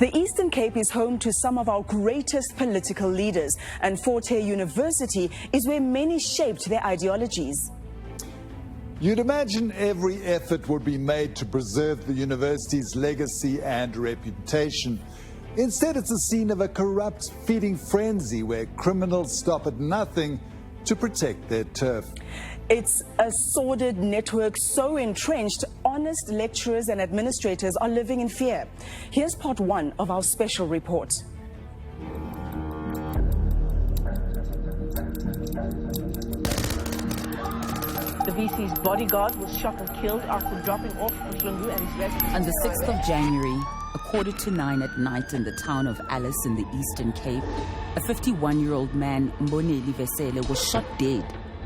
The Eastern Cape is home to some of our greatest political leaders, and Hare University is where many shaped their ideologies. You'd imagine every effort would be made to preserve the university's legacy and reputation. Instead, it's a scene of a corrupt feeding frenzy where criminals stop at nothing to protect their turf. It's a sordid network so entrenched, honest lecturers and administrators are living in fear. Here's part one of our special report. The VC's bodyguard was shot and killed after dropping off Buhlungu and his residence. On the 6th of January, 8:45 at night in the town of Alice in the Eastern Cape, a 51-year-old man, 𝗃𝗵𝗶𝘀, was shot dead,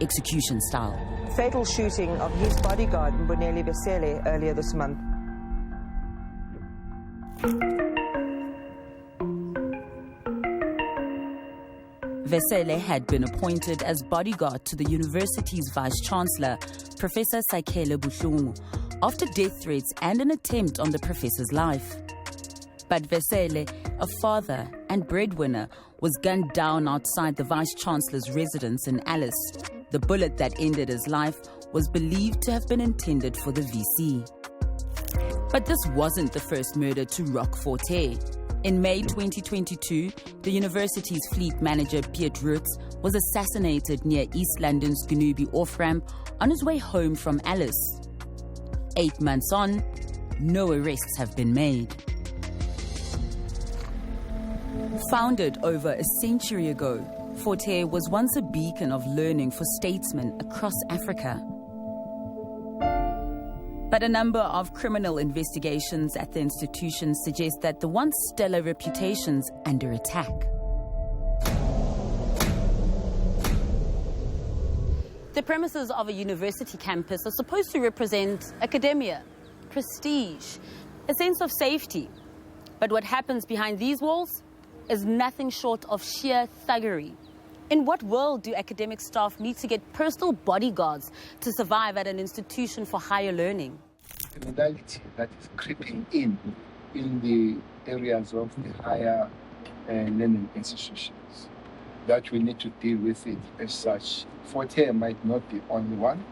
execution style. Fatal shooting of his bodyguard, 𝗃𝗵𝗶𝘀, earlier this month. 𝗃𝗶𝘀 had been appointed as bodyguard to the university's vice-chancellor, Professor Sakhele Buhlungu, after death threats and an attempt on the professor's life. But 𝗃𝗶𝘀, a father and breadwinner, was gunned down outside the vice-chancellor's residence in Alice. The bullet that ended his life was believed to have been intended for the VC. But this wasn't the first murder to rock Hare. In May 2022, the university's fleet manager, 𝗃𝗵𝗴𝗶𝘀, was assassinated near East London's 𝗃𝗵𝗴𝗶 off-ramp on his way home from Alice. 8 months on, no arrests have been made. Founded over a century ago, Hare was once a beacon of learning for statesmen across Africa. But a number of criminal investigations at the institution suggest that the once stellar reputation's under attack. The premises of a university campus are supposed to represent academia, prestige, a sense of safety. But what happens behind these walls is nothing short of sheer thuggery. In what world do academic staff need to get personal bodyguards to survive at an institution for higher learning? Criminality that is creeping in the areas of the higher learning institutions, that we need to deal with it as such. Hare might not be the only one.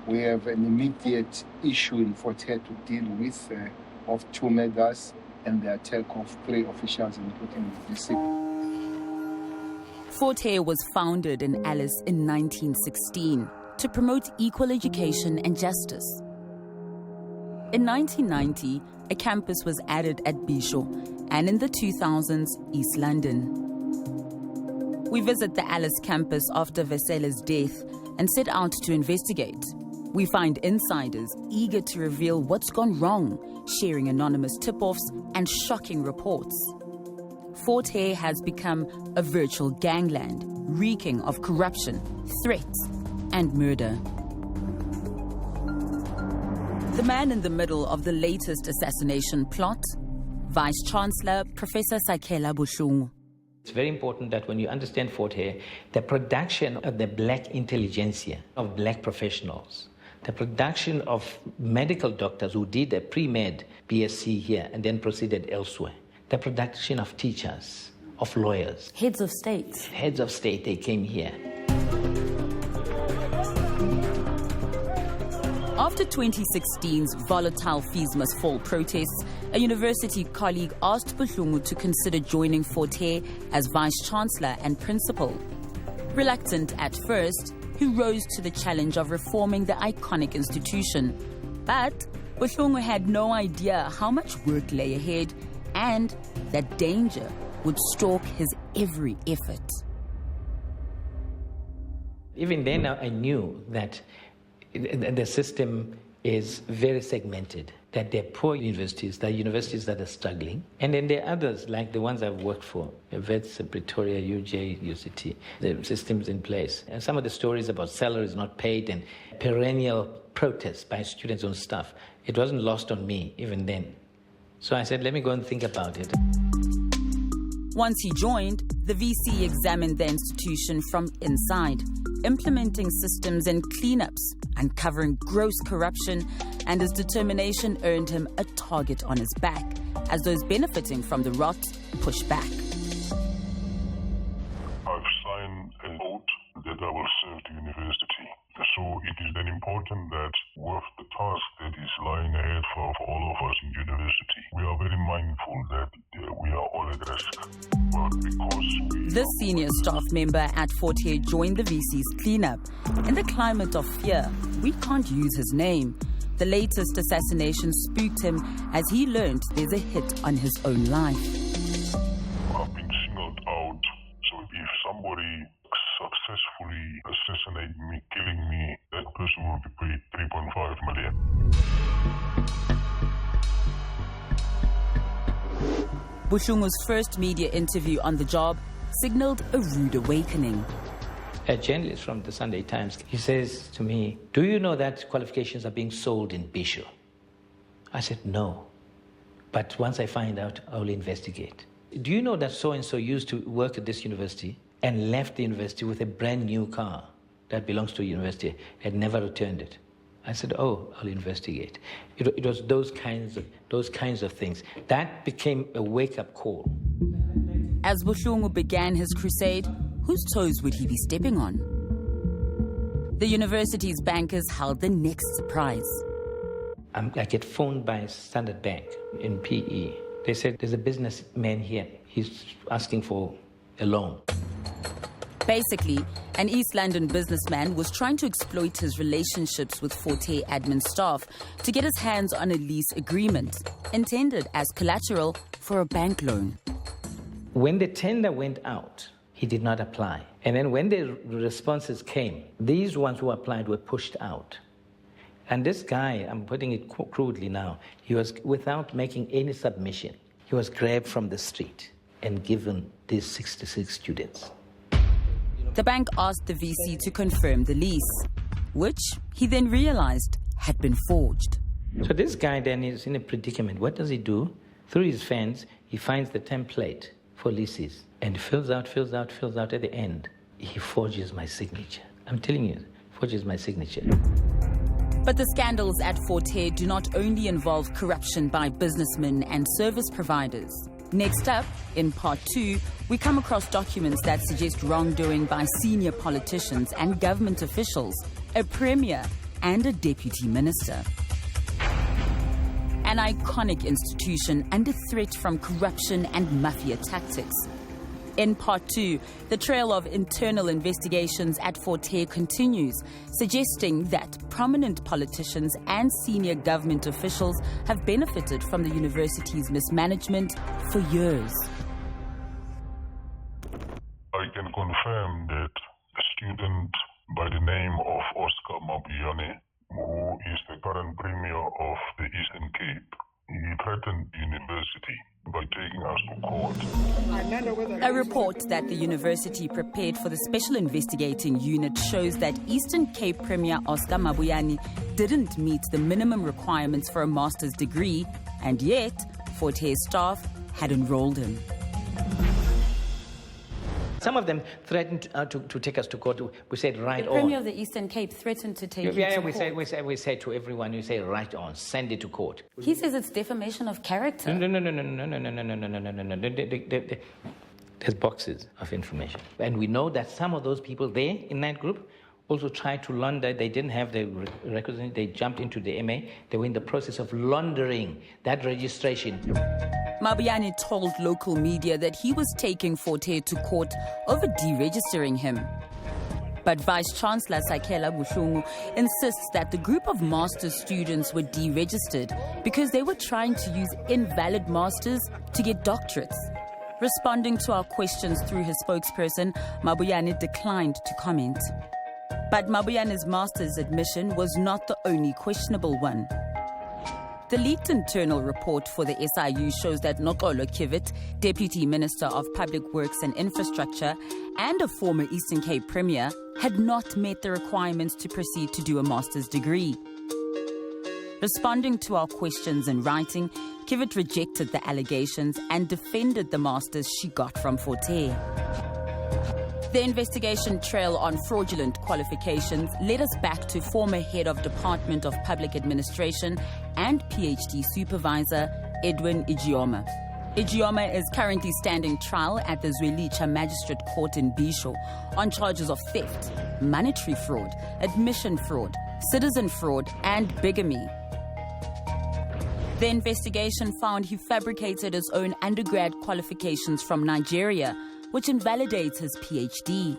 We have an immediate issue in Hare to deal with of 2 megas and the attack of 3 officials, including the DC. Hare was founded in Alice in 1916 to promote equal education and justice. In 1990, a campus was added at Bisho, and in the 2000s, East London. We visit the Alice campus after 𝗃𝗀𝗀's death and set out to investigate. We find insiders eager to reveal what's gone wrong, sharing anonymous tip-offs and shocking reports. Hare has become a virtual gangland, reeking of corruption, threats, and murder. The man in the middle of the latest assassination plot, Vice-Chancellor Professor Sakhele Buhlungu. It's very important that when you understand Hare, the production of the black intelligentsia, of black professionals, the production of medical doctors who did a pre-med BSc here and then proceeded elsewhere, the production of teachers, of lawyers. Heads of state. Heads of state, they came here. After 2016's volatile fees must fall protests, a university colleague asked Buhlungu to consider joining Hare as vice-chancellor and principal. Reluctant at first, he rose to the challenge of reforming the iconic institution. But Buhlungu had no idea how much work lay ahead and that danger would stalk his every effort. Even then, I knew that the system is very segmented, that there are poor universities, there are universities that are struggling, and then there are others, like the ones I've worked for, 𝗃𝗵𝗃𝗀, Pretoria, UJ, UCT, the system's in place. And some of the stories about salaries not paid and perennial protests by students and staff, it wasn't lost on me even then. So I said, let me go and think about it. Once he joined, the VC examined the institution from inside, implementing systems and cleanups, uncovering gross corruption, and his determination earned him a target on his back as those benefiting from the rot push back. I've signed an oath that I will serve the university. So it is then important that with the task that is lying ahead for all of us in university, we are very mindful that we are all at risk. But because This senior staff member at Hare joined the VC's cleanup. In the climate of fear, we can't use his name. The latest assassination spooked him as he learned there's a hit on his own life. I've been singled out. So if somebody successfully assassinate me, killing me, that person will be paid 3.5 million. Buhlungu's first media interview on the job signaled a rude awakening. A journalist from the Sunday Times, he says to me, "Do you know that qualifications are being sold in 𝗶𝗄?" I said, "No. But once I find out, I will investigate." "Do you know that so-and-so used to work at this university and left the university with a brand new car that belongs to a university and never returned it?" I said, "Oh, I'll investigate." It was those kinds of things. That became a wake-up call. As Buhlungu began his crusade, whose toes would he be stepping on? The university's bankers held the next surprise. I get phoned by Standard Bank in PE. They said, "There's a businessman here. He's asking for a loan." Basically, an East London businessman was trying to exploit his relationships with Hare admin staff to get his hands on a lease agreement, intended as collateral for a bank loan. When the tender went out, he did not apply. And then when the responses came, these ones who applied were pushed out. And this guy, I'm putting it crudely now, he was, without making any submission, he was grabbed from the street and given these 66 students. The bank asked the VC to confirm the lease, which he then realized had been forged. So this guy then is in a predicament. What does he do? Through his fans, he finds the template for leases and fills out. At the end, he forges my signature. I'm telling you, forges my signature. But the scandals at Hare do not only involve corruption by businessmen and service providers. Next up, in part 2, we come across documents that suggest wrongdoing by senior politicians and government officials, a premier and a deputy minister. An iconic institution under threat from corruption and mafia tactics. In part 2, the trail of internal investigations at Hare continues, suggesting that prominent politicians and senior government officials have benefited from the university's mismanagement for years. I can confirm that a student by the name of 𝗀𝗏𝗵𝗶𝘀, who is the current premier of the Eastern Cape, he threatened the university by taking us to court. A report that the university prepared for the Special Investigating Unit shows that Eastern Cape Premier 𝗀𝗏𝗵𝗶𝘀 didn't meet the minimum requirements for a master's degree, and yet Hare staff had enrolled him. Some of them threatened to take us to court. We said, right on. The Premier of the Eastern Cape threatened to take you to court. We say to everyone, we say, right on, send it to court. He says it's defamation of character. No. There's boxes of information. And we know that some of those people there in that group also tried to launder. They didn't have the requisite. They jumped into the MA. They were in the process of laundering that registration. 𝗵𝗶𝘀 told local media that he was taking Hare to court over deregistering him. But Vice-Chancellor Sakhele Buhlungu insists that the group of master's students were deregistered because they were trying to use invalid masters to get doctorates. Responding to our questions through his spokesperson, 𝗵𝗶𝘀 declined to comment. But 𝗵𝗶𝘀's master's admission was not the only questionable one. The leaked internal report for the SIU shows that 𝗃𝗀𝗃𝗍𝗃, Deputy Minister of Public Works and Infrastructure and a former Eastern Cape Premier, had not met the requirements to proceed to do a master's degree. Responding to our questions in writing, 𝗃𝗍𝗃 rejected the allegations and defended the masters she got from Hare. The investigation trail on fraudulent qualifications led us back to former head of Department of Public Administration and PhD supervisor Edwin 𝗃𝗃𝗏. 𝗃𝗃𝗏 is currently standing trial at the 𝗀𝗃cije Magistrate Court in 𝗵𝗃o on charges of theft, monetary fraud, admission fraud, citizen fraud, and bigamy. The investigation found he fabricated his own undergrad qualifications from Nigeria, which invalidates his PhD.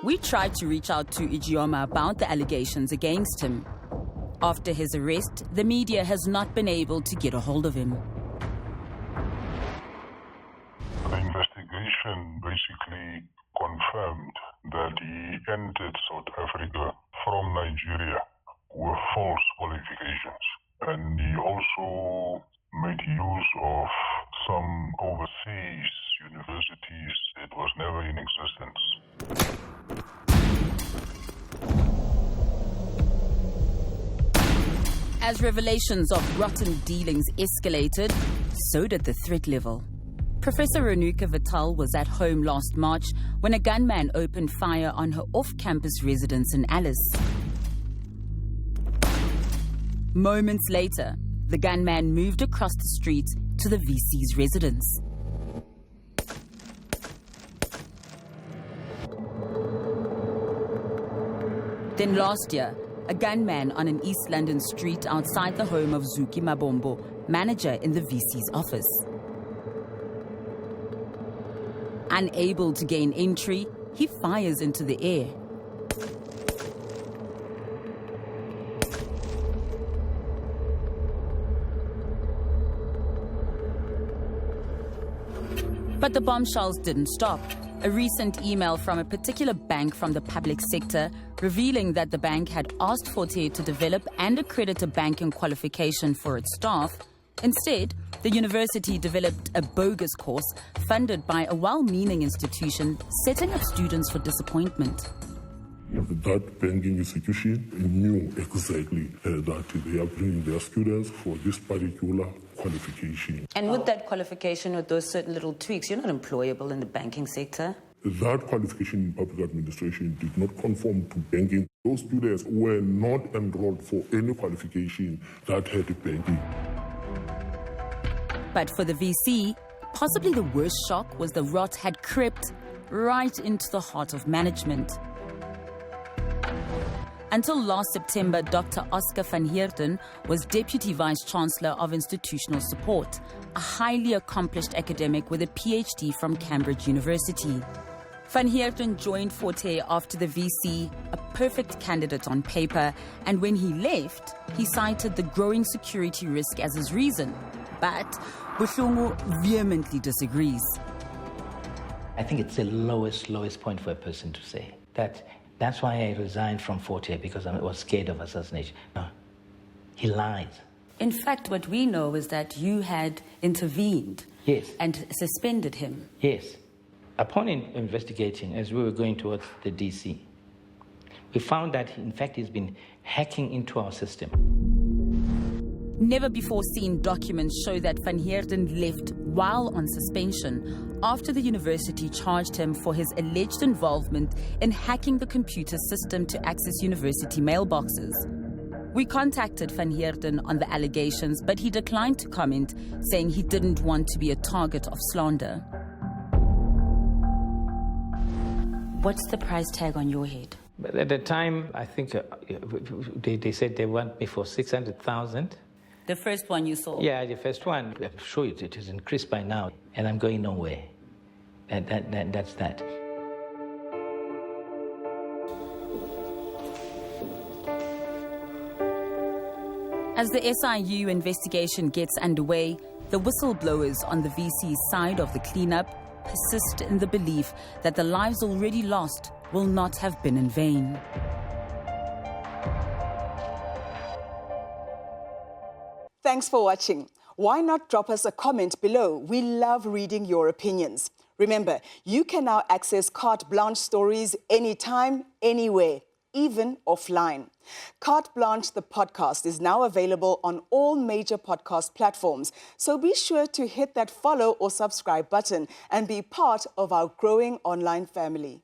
We tried to reach out to 𝗃𝗃𝗏 about the allegations against him. After his arrest, the media has not been able to get a hold of him. The investigation basically confirmed that he entered South Africa from Nigeria with false qualifications. And he also made use of some overseas universities that was never in existence. As revelations of rotten dealings escalated, so did the threat level. Professor Ronike Vital was at home last March when a gunman opened fire on her off-campus residence in Alice. Moments later, the gunman moved across the street to the VC's residence. Then last year, a gunman on an East London street outside the home of Zuki Mabombo, manager in the VC's office. Unable to gain entry, he fires into the air. But the bombshells didn't stop. A recent email from a particular bank from the public sector revealing that the bank had asked Forte to develop and accredit a banking qualification for its staff. Instead, the university developed a bogus course funded by a well-meaning institution setting up students for disappointment. That banking institution knew exactly that they are bringing their students for this particular qualification. And with that qualification, with those certain little tweaks, you're not employable in the banking sector? That qualification in public administration did not conform to banking. Those students were not enrolled for any qualification that had banking. But for the VC, possibly the worst shock was the rot had crept right into the heart of management. Until last September, Dr. Oscar van Heerden was Deputy Vice-Chancellor of Institutional Support, a highly accomplished academic with a PhD from Cambridge University. Van Heerden joined Forte after the VC, a perfect candidate on paper, and when he left, he cited the growing security risk as his reason. But Buhlungu vehemently disagrees. I think it's the lowest point for a person to say that. That's why I resigned from Forte, because I was scared of assassination. No, he lied. In fact, what we know is that you had intervened. Yes. And suspended him. Yes. Upon investigating, as we were going towards the DC, we found that, in fact, he's been hacking into our system. Never before seen documents show that Van Heerden left while on suspension after the university charged him for his alleged involvement in hacking the computer system to access university mailboxes. We contacted Van Heerden on the allegations, but he declined to comment, saying he didn't want to be a target of slander. What's the price tag on your head? But at the time, I think they said they want me for 600,000. The first one you saw? Yeah, the first one. I'm sure it is increased by now, and I'm going nowhere. That's that. As the SIU investigation gets underway, the whistleblowers on the VC's side of the cleanup persist in the belief that the lives already lost will not have been in vain. Thanks for watching. Why not drop us a comment below? We love reading your opinions. Remember, you can now access Carte Blanche stories anytime, anywhere, even offline. Carte Blanche, the podcast, is now available on all major podcast platforms. So be sure to hit that follow or subscribe button and be part of our growing online family.